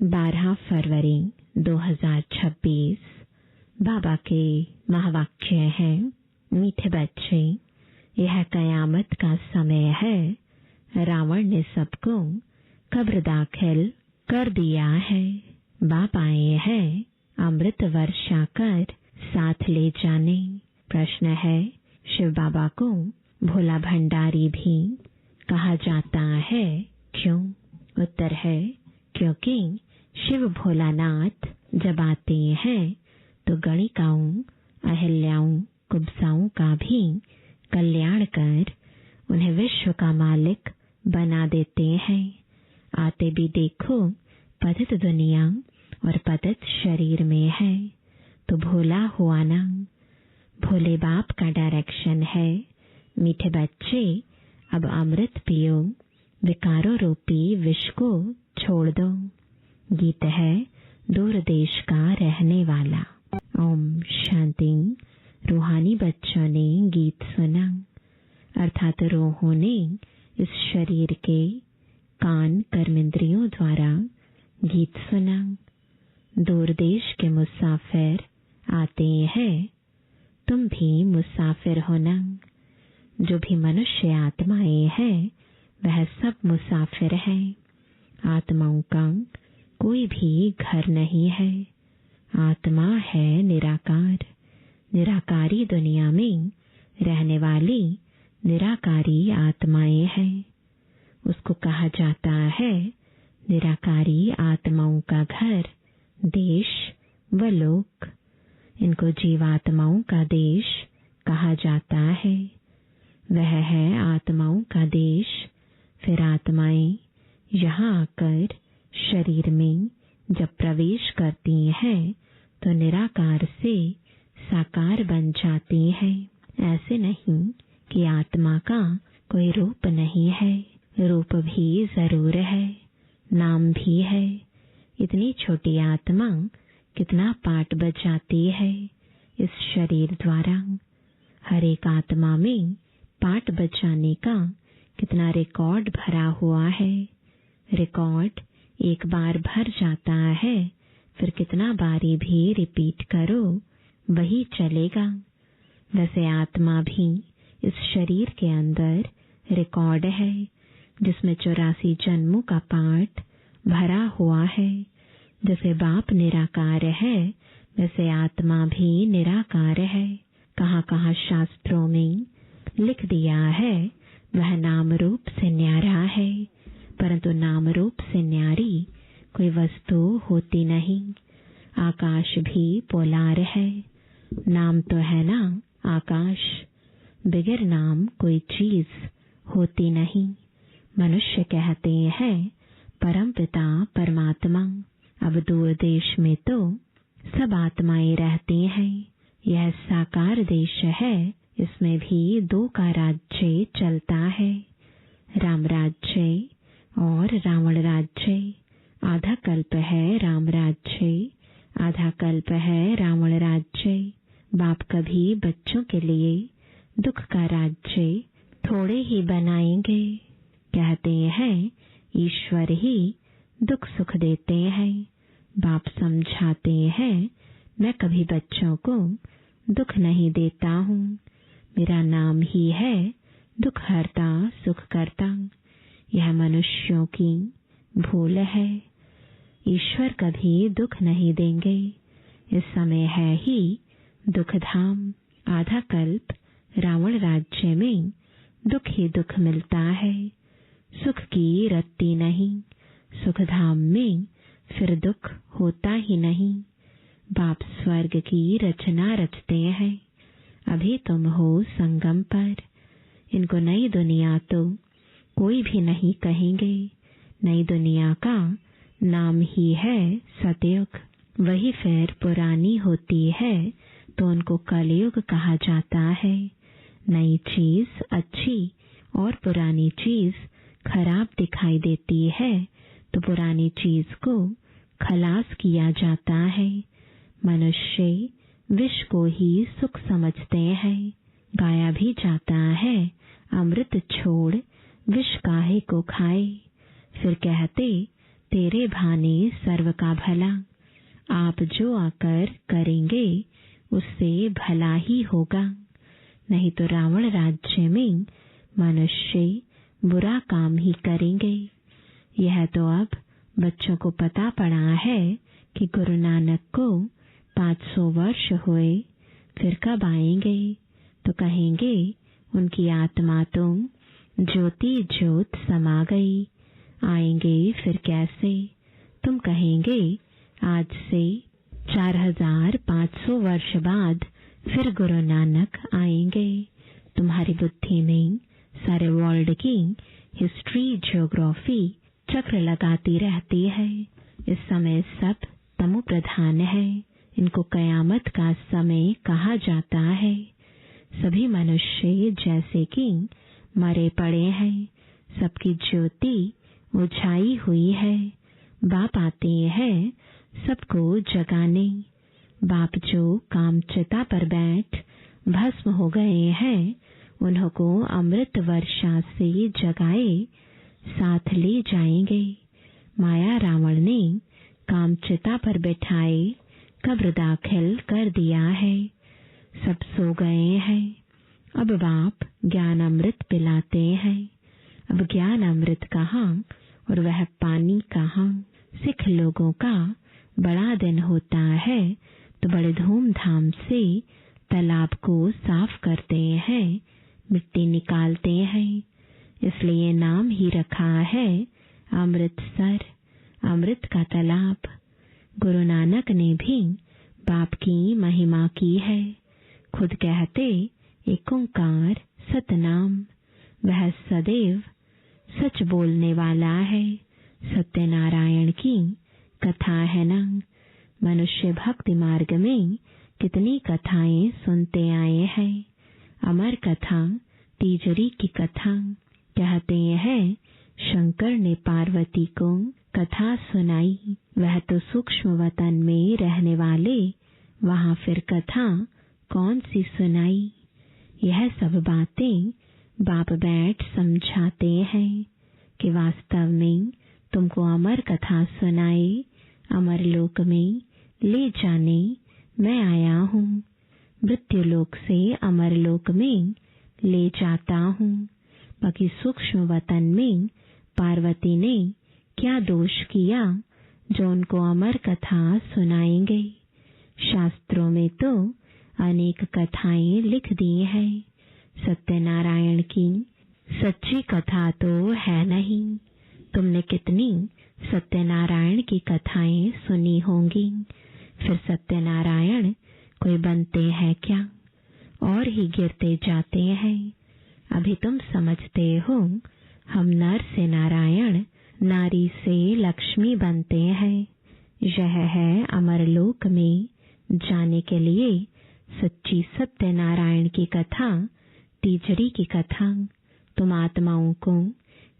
12 फरवरी 2026। बाबा के महावाक्य हैं, मीठे बच्चे, यह कयामत का समय है। रावण ने सबको कब्र दाखिल कर दिया है। बाप आए हैं अमृत वर्षा कर साथ ले जाने। प्रश्न है, शिव बाबा को भोला भंडारी भी कहा जाता है, क्यों? उत्तर है, क्योंकि शिव भोलानाथ जब आते हैं तो गणिकाओं, अहिल्याओं, कुब्जाओं का भी कल्याण कर उन्हें विश्व का मालिक बना देते हैं। आते भी देखो पतित दुनिया और पतित शरीर में है, तो भोला हुआ ना। भोले बाप का डायरेक्शन है, मीठे बच्चे अब अमृत पियो, विकारों रूपी विष को छोड़ दो। गीत है दूर देश का रहने वाला। ओम शांति। रूहानी बच्चों ने गीत सुना, अर्थात रूहों ने इस शरीर के कान कर्मेंद्रियों द्वारा गीत सुना। दूर देश के मुसाफिर आते हैं, तुम भी मुसाफिर होना। जो भी मनुष्य आत्माएं हैं वह सब मुसाफिर हैं। आत्माओं का कोई भी घर नहीं है। आत्मा है निराकार। निराकारी दुनिया में रहने वाली निराकारी आत्माएं हैं। उसको कहा जाता है निराकारी आत्माओं का घर, देश व लोक। इनको जीवात्माओं का देश कहा जाता है। वह है आत्माओं का देश। फिर आत्माएं यहाँ आकर शरीर में जब प्रवेश करती हैं तो निराकार से साकार बन जाती हैं। ऐसे नहीं कि आत्मा का कोई रूप नहीं है, रूप भी जरूर है, नाम भी है। इतनी छोटी आत्मा कितना पाठ बजाती है इस शरीर द्वारा। हर एक आत्मा में पाठ बजाने का कितना रिकॉर्ड भरा हुआ है। रिकॉर्ड एक बार भर जाता है, फिर कितना बारी भी रिपीट करो वही चलेगा। वैसे आत्मा भी इस शरीर के अंदर रिकॉर्ड है, जिसमें 84 जन्मों का पाठ भरा हुआ है। जैसे बाप निराकार है, वैसे आत्मा भी निराकार है। कहाँ कहाँ शास्त्रों में लिख दिया है वह नाम रूप से न्यारा है, परंतु नाम रूप से न्यारी कोई वस्तु होती नहीं। आकाश भी पोलार है। नाम तो है ना आकाश, बगैर नाम कोई चीज होती नहीं। मनुष्य कहते हैं परमपिता परमात्मा। अब दूर देश में तो सब आत्माएं रहती हैं। यह साकार देश है, इसमें भी 2 का राज्य चलता है, राम राज्य और रावण राज्य। आधा कल्प है राम राज्य, आधा कल्प है रावण राज्य। बाप कभी बच्चों के लिए दुख का राज्य थोड़े ही बनाएंगे। कहते हैं ईश्वर ही दुख सुख देते हैं। बाप समझाते हैं मैं कभी बच्चों को दुख नहीं देता हूँ। मेरा नाम ही है दुख हरता सुख करता। यह मनुष्यों की भूल है। ईश्वर कभी दुख नहीं देंगे। इस समय है ही दुख धाम। आधा कल्प रावण राज्य में दुख ही दुख मिलता है, सुख की रत्ती नहीं। सुख धाम में फिर दुख होता ही नहीं। बाप स्वर्ग की रचना रचते हैं। अभी तुम हो संगम पर। इनको नई दुनिया तो कोई भी नहीं कहेंगे। नई दुनिया का नाम ही है सतयुग। वही फिर पुरानी होती है तो उनको कलयुग कहा जाता है। नई चीज अच्छी और पुरानी चीज खराब दिखाई देती है तो पुरानी चीज को खलास किया जाता है। मनुष्य विष को ही सुख समझते हैं। गाया भी जाता है अमृत छोड़ विष काहे को खाए। फिर कहते तेरे भाने सर्व का भला। आप जो आकर करेंगे उससे भला ही होगा, नहीं तो रावण राज्य में मनुष्य बुरा काम ही करेंगे। यह तो अब बच्चों को पता पड़ा है कि गुरु नानक को 500 वर्ष हुए, फिर कब आएंगे? तो कहेंगे उनकी आत्मा तो ज्योति ज्योत समा गई, आएंगे फिर कैसे? तुम कहेंगे आज से 4500 वर्ष बाद फिर गुरु नानक आएंगे। तुम्हारी बुद्धि में सारे वर्ल्ड की हिस्ट्री ज्योग्राफी चक्र लगाती रहती है। इस समय सब तमो प्रधान है। इनको कयामत का समय कहा जाता है। सभी मनुष्य जैसे कि मरे पड़े हैं, सबकी ज्योति बुझाई हुई है। बाप आते हैं सबको जगाने। बाप जो कामचिता पर बैठ भस्म हो गए हैं, उन्हों को अमृत वर्षा से जगाए साथ ले जाएंगे। माया रावण ने कामचिता पर बैठाए कब्र दाखिल कर दिया है। सब सो गए हैं। अब बाप ज्ञान अमृत पिलाते हैं। अब ज्ञान अमृत कहाँ और वह पानी कहाँ? सिख लोगों का बड़ा दिन होता है तो बड़े धूमधाम से तालाब को साफ करते हैं, मिट्टी निकालते हैं। इसलिए नाम ही रखा है अमृतसर, अमृत का तालाब। गुरु नानक ने भी बाप की महिमा की है। खुद कहते एक ओंकार सतनाम। वह सदैव सच बोलने वाला है। सत्यनारायण की कथा है ना। मनुष्य भक्ति मार्ग में कितनी कथाएं सुनते आए हैं। अमर कथा, तीजरी की कथा। कहते हैं शंकर ने पार्वती को कथा सुनाई। वह तो सूक्ष्म वतन में रहने वाले, वहां फिर कथा कौन सी सुनाई? यह सब बातें बाप बैठ समझाते हैं कि वास्तव में तुमको अमर कथा सुनाए, अमर लोक में ले जाने मैं आया हूँ। मृत्यु लोक से अमर लोक में ले जाता हूँ। बाकी सूक्ष्म वतन में पार्वती ने क्या दोष किया जो उनको अमर कथा सुनाएंगे? शास्त्रों में तो अनेक कथाएं लिख दी हैं। सत्यनारायण की सच्ची कथा तो है नहीं। तुमने कितनी सत्यनारायण की कथाएं सुनी होंगी। फिर सत्यनारायण कोई बनते हैं क्या? और ही गिरते जाते हैं। अभी तुम समझते हो हम नर से नारायण, नारी से लक्ष्मी बनते हैं। यह है अमरलोक में जाने के लिए सच्ची सत्यनारायण की कथा, तीजरी की कथा। तुम आत्माओं को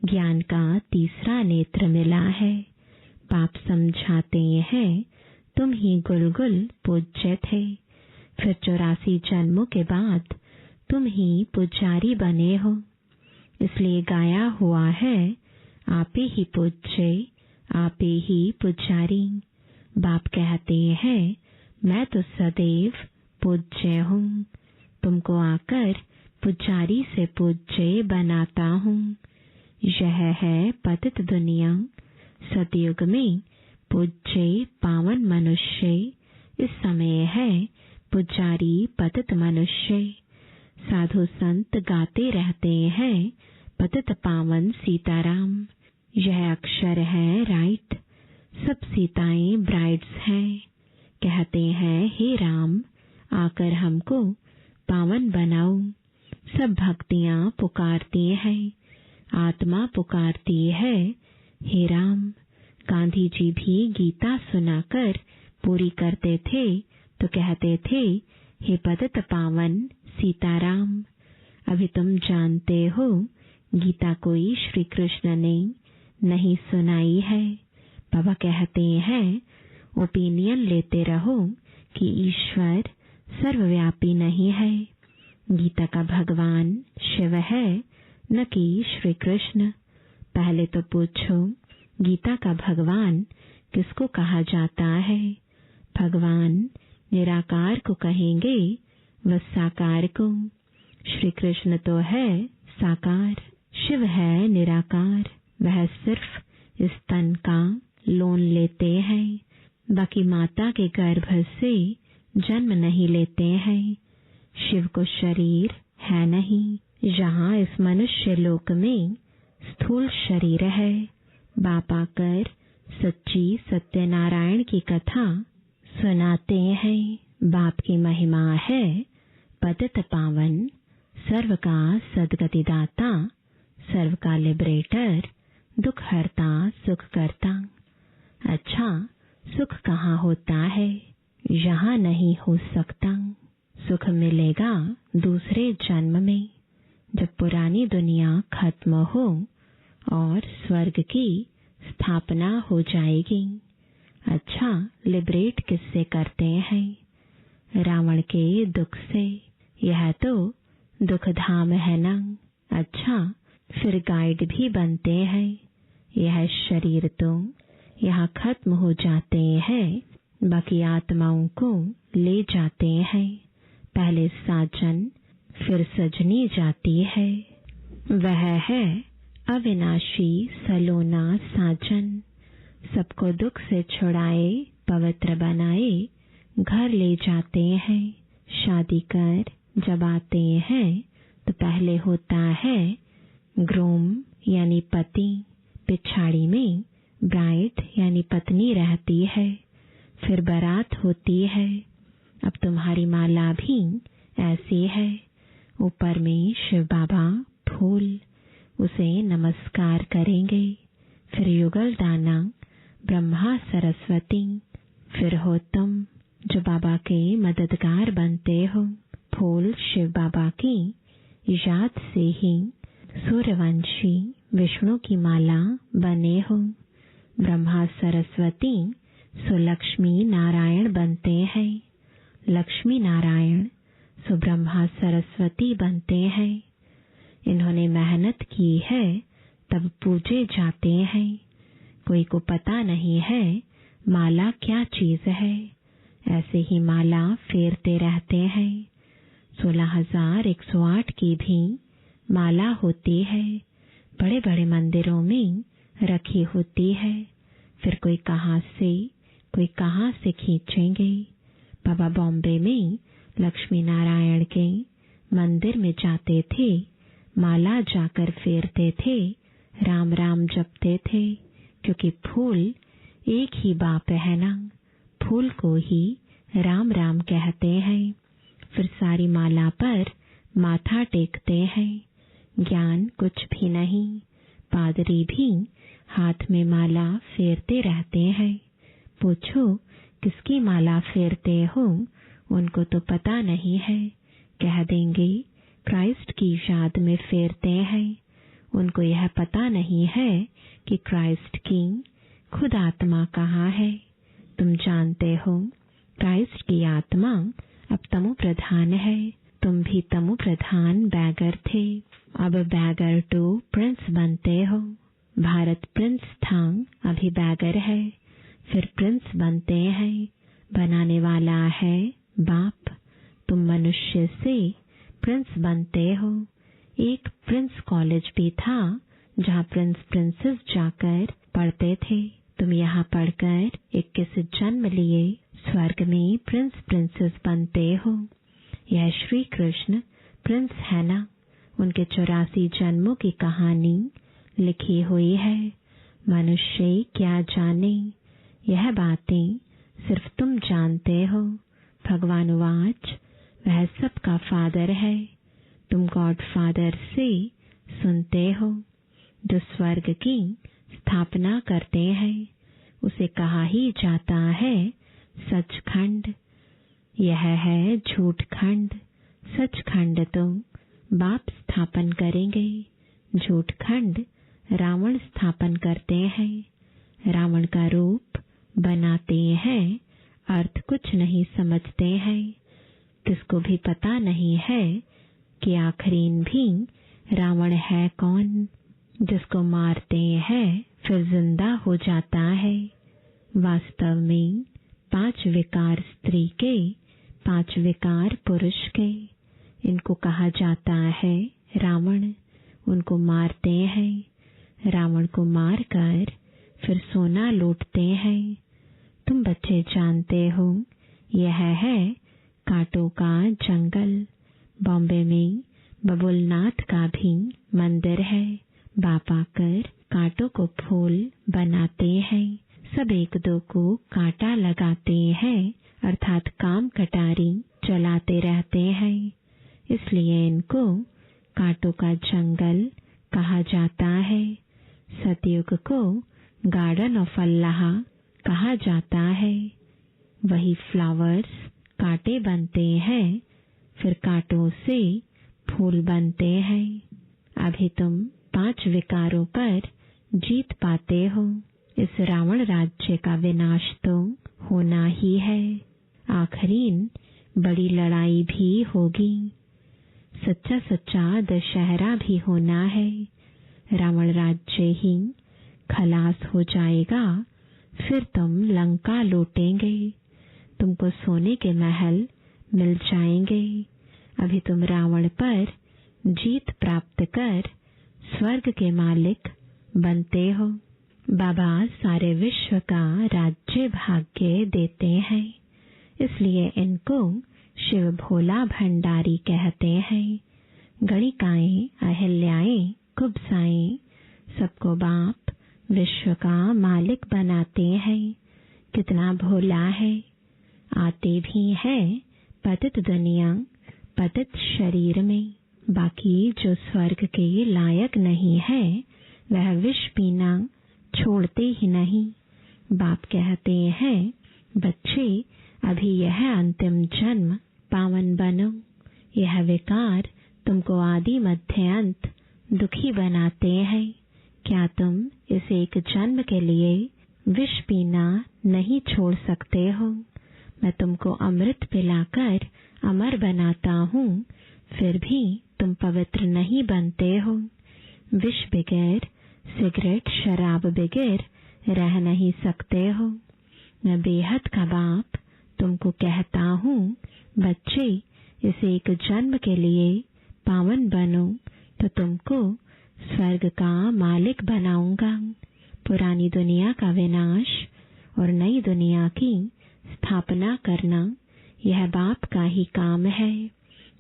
ज्ञान का तीसरा नेत्र मिला है। पाप समझाते हैं तुम ही गुलगुल पूज्य थे। फिर 84 जन्मों के बाद तुम ही पुजारी बने हो। इसलिए गाया हुआ है आपे ही पूज्य, आपे ही पुजारी। बाप कहते हैं मैं तो सदैव पूज्य हूँ। तुमको आकर पुजारी से पूज्य बनाता हूँ। यह है पतित दुनिया। सतयुग में पूज्य पावन मनुष्य, इस समय है पुजारी पतित मनुष्य। साधु संत गाते रहते हैं पतित पावन सीताराम। यह अक्षर है राइट। सब सीताएं ब्राइड्स हैं। कहते हैं हे राम आकर हमको पावन बनाओ। सब भक्तियां पुकारती हैं, आत्मा पुकारती है हे राम। गांधी जी भी गीता सुनाकर पूरी करते थे तो कहते थे हे पतित पावन सीताराम। अभी तुम जानते हो गीता कोई श्री कृष्ण ने नहीं सुनाई है। बाबा कहते हैं ओपिनियन लेते रहो कि ईश्वर सर्वव्यापी नहीं है। गीता का भगवान शिव है न कि श्री कृष्ण। पहले तो पूछो गीता का भगवान किसको कहा जाता है? भगवान निराकार को कहेंगे, व साकार को। श्री कृष्ण तो है साकार, शिव है निराकार। वह सिर्फ इस तन का लोन लेते हैं, बाकी माता के गर्भ से जन्म नहीं लेते हैं। शिव को शरीर है नहीं। यहाँ इस मनुष्य लोक में स्थूल शरीर है। बाप आकर सच्ची सत्यनारायण की कथा सुनाते हैं। बाप की महिमा है पतित पावन, सर्व का सद्गतिदाता, सर्व का लिबरेटर, दुख हरता सुख करता। अच्छा, सुख कहाँ होता है? यहाँ नहीं हो सकता। सुख मिलेगा दूसरे जन्म में, जब पुरानी दुनिया खत्म हो और स्वर्ग की स्थापना हो जाएगी। अच्छा, लिबरेट किससे करते हैं? रावण के दुख से। यह तो दुख धाम है ना। अच्छा, फिर गाइड भी बनते हैं। यह शरीर तो यहाँ खत्म हो जाते हैं, बाकी आत्माओं को ले जाते हैं। पहले साजन, फिर सजनी जाती है। वह है अविनाशी सलोना साजन। सबको दुख से छुड़ाए, पवित्र बनाए, घर ले जाते हैं। शादी कर जब आते हैं तो पहले होता है ग्रूम यानी पति, पिछाड़ी में ब्राइड यानी पत्नी रहती है, फिर बारात होती है। अब तुम्हारी माला भी ऐसी है। ऊपर में शिव बाबा फूल, उसे नमस्कार करेंगे। फिर युगल दाना ब्रह्मा सरस्वती, फिर हो तुम जो बाबा के मददगार बनते हो। फूल शिव बाबा की याद से ही सूर्यवंशी विष्णु की माला बने हो। ब्रह्मा सरस्वती सो लक्ष्मी नारायण बनते हैं। लक्ष्मी नारायण सो ब्रह्मा सरस्वती बनते हैं। इन्होंने मेहनत की है तब पूजे जाते हैं। कोई को पता नहीं है माला क्या चीज है, ऐसे ही माला फेरते रहते हैं। 16,108 की भी माला होती है, बड़े बड़े मंदिरों में रखी होती है। फिर कोई कहाँ से खींचेंगे। बाबा बॉम्बे में लक्ष्मी नारायण के मंदिर में जाते थे, माला जाकर फेरते थे, राम राम जपते थे, क्योंकि फूल एक ही बाप है ना। फूल को ही राम राम कहते हैं। फिर सारी माला पर माथा टेकते हैं। ज्ञान कुछ भी नहीं। पादरी भी हाथ में माला फेरते रहते हैं। पूछो किसकी माला फेरते हो? उनको तो पता नहीं है। कह देंगे क्राइस्ट की याद में फेरते हैं। उनको यह पता नहीं है कि क्राइस्ट की खुद आत्मा कहाँ है। तुम जानते हो क्राइस्ट की आत्मा अब तमो प्रधान है। तुम भी तमो प्रधान बैगर थे, अब बैगर टू प्रिंस बनते हो। भारत प्रिंस था, अभी बैगर है, फिर प्रिंस बनते हैं। बनाने वाला है बाप। तुम मनुष्य से प्रिंस बनते हो। एक प्रिंस कॉलेज भी था जहाँ प्रिंस प्रिंसेस जाकर पढ़ते थे। तुम यहाँ पढ़कर 21 जन्म लिए स्वर्ग में प्रिंस प्रिंसेस बनते हो। यह श्री कृष्ण प्रिंस है ना। उनके 84 जन्मों की कहानी लिखी हुई है। मनुष्य क्या जाने, यह बातें सिर्फ तुम जानते हो। भगवान वाच, वह सबका फादर है। तुम गॉड फादर से सुनते हो। जो स्वर्ग की स्थापना करते हैं उसे कहा ही जाता है सचखंड। यह है झूठखंड। सचखंड तो बाप स्थापन करेंगे, झूठखंड रावण स्थापन करते हैं। रावण का रूप बनाते हैं, अर्थ कुछ नहीं समझते हैं। किसको भी पता नहीं है कि आखिरीन भी रावण है कौन। जिसको मारते हैं फिर जिंदा हो जाता है। वास्तव में 5 विकार स्त्री के, 5 विकार पुरुष के। इनको कहा जाता है रावण। उनको मारते हैं। रावण को मारकर फिर सोना लूटते हैं। तुम बच्चे जानते हो यह है कांटों का जंगल। बॉम्बे में बबुलनाथ का भी मंदिर है। बाप आकर कांटों को फूल बनाते हैं। सब एक दो को कांटा लगाते हैं, अर्थात काम कटारी चलाते रहते हैं। इसलिए इनको कांटों का जंगल कहा जाता है। सतयुग को गार्डन ऑफ अल्लाह कहा जाता है। वही फ्लावर्स कांटे बनते हैं, फिर कांटों से फूल बनते हैं। अभी तुम 5 विकारों पर जीत पाते हो। इस रावण राज्य का विनाश तो होना ही है। आखिरीन बड़ी लड़ाई भी होगी। सच्चा सच्चा दशहरा भी होना है। रावण राज्य ही खलास हो जाएगा, फिर तुम लंका लूटेंगे। तुमको सोने के महल मिल जाएंगे। अभी तुम रावण पर जीत प्राप्त कर स्वर्ग के मालिक बनते हो। बाबा सारे विश्व का राज्य भाग्य देते हैं। इसलिए इनको शिव भोला भंडारी कहते हैं। गणिकाएं, अहिल्याएं, कुब्जाएं, सबको बाप विश्व का मालिक बनाते हैं। कितना भोला है। आते भी हैं पतित दुनिया, पतित शरीर में। बाकी जो स्वर्ग के लायक नहीं है वह विष पीना छोड़ते ही नहीं। बाप कहते हैं बच्चे अभी यह अंतिम जन्म पावन बनो। यह विकार तुमको आदि मध्य अंत दुखी बनाते हैं। क्या तुम इस एक जन्म के लिए विष पीना नहीं छोड़ सकते हो? मैं तुमको अमृत पिलाकर अमर बनाता हूँ, फिर भी तुम पवित्र नहीं बनते हो। विष बगैर, सिगरेट शराब बगैर रह नहीं सकते हो। मैं बेहद का बाप तुमको कहता हूँ बच्चे, इस एक जन्म के लिए पावन बनो तो तुमको स्वर्ग का मालिक बनाऊंगा। पुरानी दुनिया का विनाश और नई दुनिया की स्थापना करना यह बाप का ही काम है।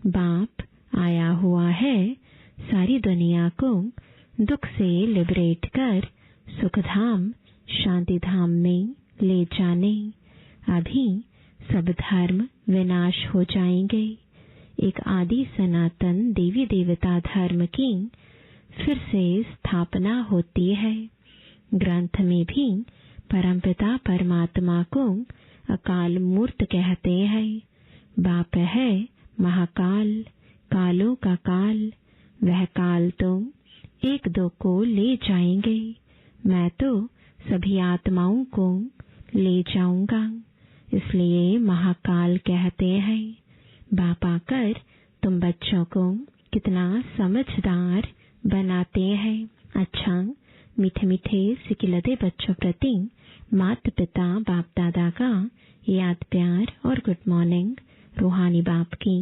बाप आया हुआ है सारी दुनिया को दुख से लिबरेट कर सुखधाम शांति धाम में ले जाने। अभी सब धर्म विनाश हो जाएंगे। एक आदि सनातन देवी देवता धर्म की फिर से स्थापना होती है। ग्रंथ में भी परमपिता परमात्मा को अकाल मूर्त कहते हैं। बाप है महाकाल, कालों का काल। वह काल तो एक दो को ले जाएंगे, मैं तो सभी आत्माओं को ले जाऊंगा। इसलिए महाकाल कहते हैं। बाप आकर तुम बच्चों को कितना समझदार बनाते हैं। अच्छा, मीठे मीठे सिकिलते बच्चों प्रति माता पिता बाप दादा का याद प्यार और गुड मॉर्निंग। रूहानी बाप की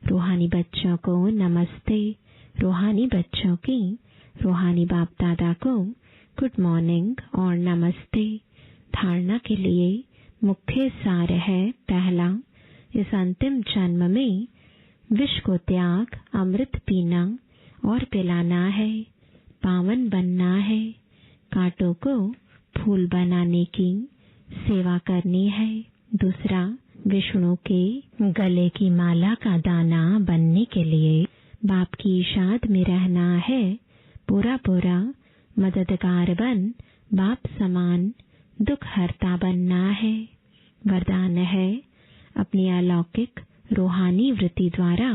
रूहानी बच्चों को नमस्ते। रूहानी बच्चों की रूहानी बाप दादा को गुड मॉर्निंग और नमस्ते। धारणा के लिए मुख्य सार है पहला, इस अंतिम जन्म में विष को त्याग अमृत पीना और पिलाना है, पावन बनना है, कांटों को फूल बनाने की सेवा करनी है। दूसरा, विष्णु के गले की माला का दाना बनने के लिए बाप की इशाद में रहना है। पूरा पूरा मददगार बन बाप समान दुख हरता बनना है। वरदान है, अपनी अलौकिक रूहानी वृत्ति द्वारा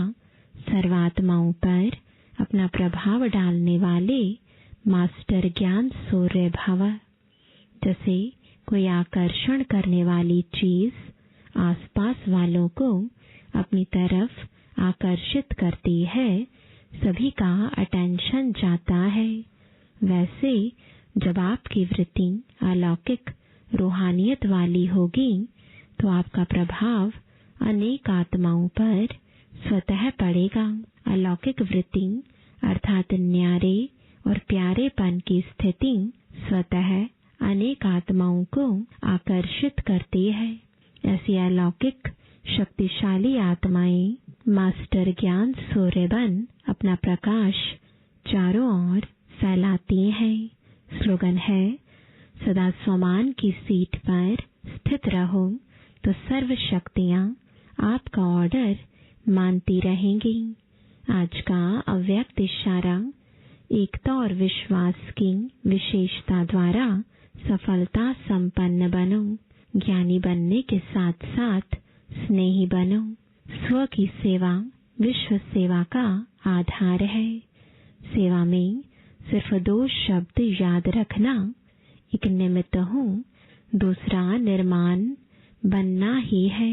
सर्वात्माओं पर अपना प्रभाव डालने वाले मास्टर ज्ञान सूर्य भव। जैसे कोई आकर्षण करने वाली चीज आसपास वालों को अपनी तरफ आकर्षित करती है, सभी का अटेंशन जाता है। वैसे जब आपकी वृत्ति अलौकिक रूहानियत वाली होगी तो आपका प्रभाव अनेक आत्माओं पर स्वतः पड़ेगा। अलौकिक वृत्ति अर्थात न्यारे और प्यारेपन की स्थिति स्वतः अनेक आत्माओं को आकर्षित करती है। ऐसी अलौकिक शक्तिशाली आत्माएं मास्टर ज्ञान सूर्य बन अपना प्रकाश चारों ओर फैलाती हैं। स्लोगन है, सदा स्वमान की सीट पर स्थित रहो तो सर्व शक्तियां आपका ऑर्डर मानती रहेंगी। आज का अव्यक्त इशारा, एकता और विश्वास की विशेषता द्वारा सफलता संपन्न बनो। ज्ञानी बनने के साथ साथ स्नेही बनो। स्व की सेवा विश्व सेवा का आधार है। सेवा में सिर्फ 2 शब्द याद रखना, एक निमित्त हूँ, दूसरा निर्माण बनना ही है।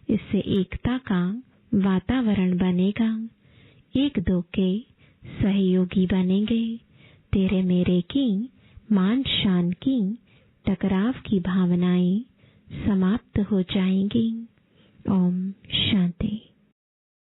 इससे एकता का वातावरण बनेगा, एक दो के सहयोगी बनेंगे। तेरे मेरे की, मान शान की, टकराव की भावनाएं समाप्त हो जाएंगी। ओम शांति।